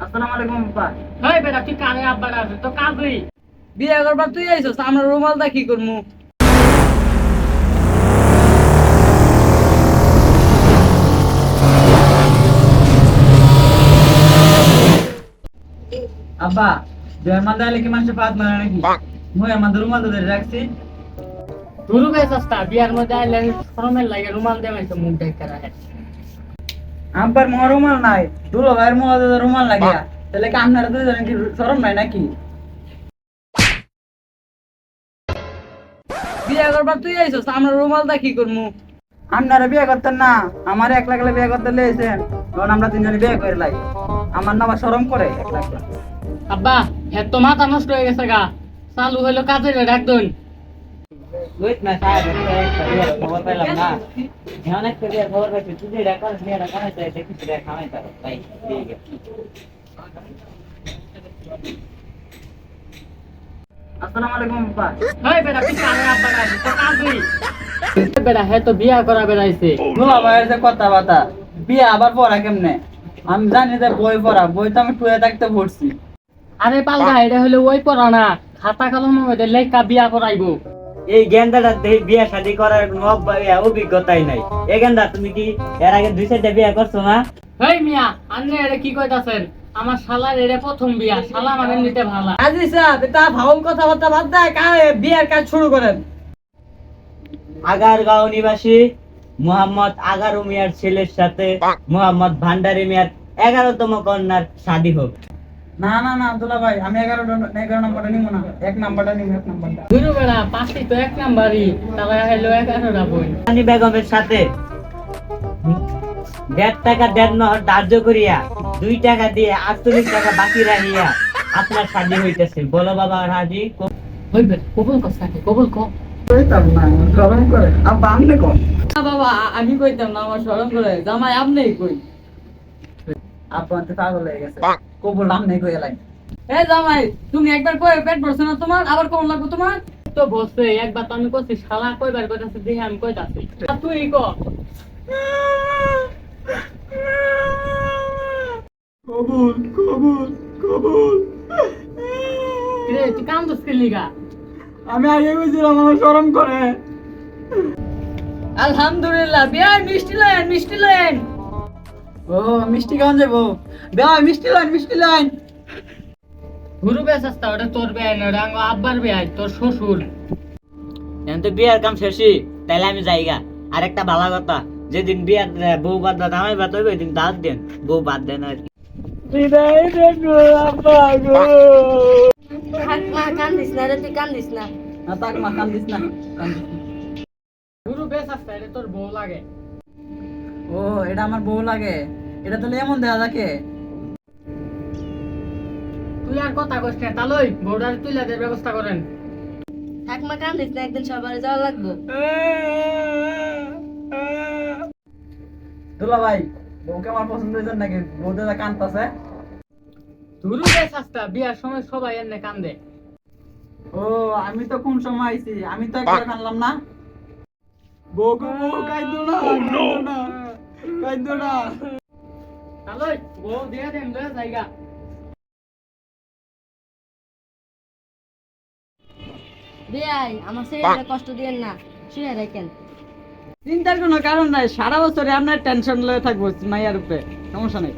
আসসালামু আলাইকুম আব্বা। হেই বেটা তুই কানে আব্বা আছে তো কাজই বিয়ে করবার তুই আইছস, আমরা রুমালটা কি করমু? আব্বা, বিয়ের মাল দিলে কি মানুষে পাত মারে নাকি? মুই আমাদের রুমাল ধরে রাখছি। দুরু বেসস্তা বিয়ার মধ্যে আইলে শরমের লাগে রুমাল দেওয়াইছে মুখ দেখতে রাখে আব্বার মোর রুমাল নাই, দুলো ভাইয়ের মোর রুমাল লাগিয়া, তাহলে কি আপনারা দুইজনে কি শরম নাই নাকি? বিয়ে করবার তুই আইছস, আমরা রুমালটা কি করমু? আপনারা বিয়ে করতেন না, আমার এক লাখ বিয়ে করতে লেগেছেন, তখন আমরা তিনজনে বিয়ে করে লাই। আমার না আবার শরম করে এক লাখ। আব্বা হ্যাঁ তো মাথা নষ্ট হয়ে গেছে গা চালু হইলো কাজের একদম লইত না সাহেব, একটা বিয়ে খবর পেলাম না, এমন একটা বিয়ে খবর পাইছি, তুই যে এটা করিস বিয়েটা কামাইতে দেখিস রে খামাইতে তাই দিয়ে গেছে। আসসালামু আলাইকুম আব্বা। হেই বেটা তুই কানে আব্বা আছে তো কাজই বেটা হ্যাঁ তো বিয়া করা বেড়াইছে দুলা ভাইয়ের যে কথাবার্তা, বিয়ে আবার পড়া কেমনে? আমি জানি যে বই পড়া, বই তো আমি টুয়ে থাকতে পড়ছি। আরে পালগা এটা হলো ওই পড়া না খাতা কলমের মধ্যে লেখা বিয়া করাইবো এই গেন্দাটা বিয়ে শাদী করার কোনো অভিজ্ঞতাই নাই। এই গেন্দা তুমি কি এর আগে 2-4টা বিয়ে করছো না? হেই মিয়া আন্নে এটা কি কইতাছেন আমার শালার এটা প্রথম বিয়া শালা মানে নিতে ভালা আজি সাহেব, তা ভাউল কথাবার্তা বাদ দেয়, বিয়ের কাজ শুরু করেন। আগারগাঁও নিবাসী মোহাম্মদ আগারু মিয়ার ছেলের সাথে মোহাম্মদ ভান্ডারি মিয়ার 11তম কন্যার শাদী হোক। না না না দুলা ভাই, আমি 11 নম্বরটা নিব না, 1 নম্বরটা নিব, 1 নম্বরটা। দুরু বেড়া পাঁচটি তো এক নাম্বারই তাহলে হলো 11টা বই রানী বেগমের সাথে 1.5 টাকা 1.5 নহর ধার্য করিয়া 2 টাকা দিয়ে 48 টাকা বাকি রাখিয়া আপনার শাদী হইতেছে। বলো বাবা রাজি? হইবে কবুল কর সাকে কবুল কর কইতাম না, শরম করে। আব্বা আপনি কোন? না বাবা আমি কইতাম না আমার শরম করে জামাই আপনিই কই আব্বা তো পাগল হয়ে গেছে, কবুল নাম নেই কই এলাই। এ জামাই তুমি একবার কই পেট ভরছে না তোমার আবার কোন লাগবে তোমার তো বসে একবার তো আমি কইছি শালা কইবার কইতাছে দেখে আমি কইতাছি আর তুই ক কবুল কবুল কবুল। রে তুই কাম দোস লিগা আমি আগে কইছিলাম আমার শরম করে। আলহামদুলিল্লাহ বিয়ার মিষ্টি লয়েন মিষ্টি লয়েন ও মিষ্টি খাওয়ান যাবো, দেওয়া মিষ্টি লাইন মিষ্টি লাইন। গুরু বেসাস্তা ওটা তোর বেয়াই না ওটা আমার আব্বার বেয়াই তোর শ্বশুর এখন তো বিয়ের কাম শেষই, তাইলে আমি যাইগা। আর একটা ভালো কথা, যেদিন বিয়ার বউ বাদ দাঁত আমায় বাদ হইবে ওইদিন দাঁত দেন, বউ বাদ দেন আর কি। বিদায় দেন গো আব্বা গো। মা কান্দিস না রে তুই কান্দিস না না তাক মা কান্দিস না, কান্দিস না। গুরু বেসাস্তা এটা তোর বউ লাগে ও এটা আমার বউ লাগে, এটা তাহলে এমন দেয়া থাকে? তুই আর কথা কইস না তালই বউডার তুইলাদের ব্যবস্থা করেন থাক মা কান্দিস না একদিন সবার যাওয়া লাগবো দুলা ভাই, বউকে আমার পছন্দ হয়েছে নাকি? বউ দাদা কান্তাছে। গুরু বেসাস্তা বিয়ার সময় সবাই এনে কান্দে ও আমি তো কোন সময় আইছি, আমি তো একবার কানলাম না। বউ গো বউ, কাইদো না কাইদো না কাইদো না। তালই বউ দিয়া দেন লয়ে জায়গা বিয়াই আমার ছেলেটা কষ্ট দিয়েন না শুয়ে রাখেন চিন্তার কোনো কারণ নাই, সারা বছরে আপনার টেনশন লয়ে থাকবো মাইয়ার উপরে, সমস্যা নেই।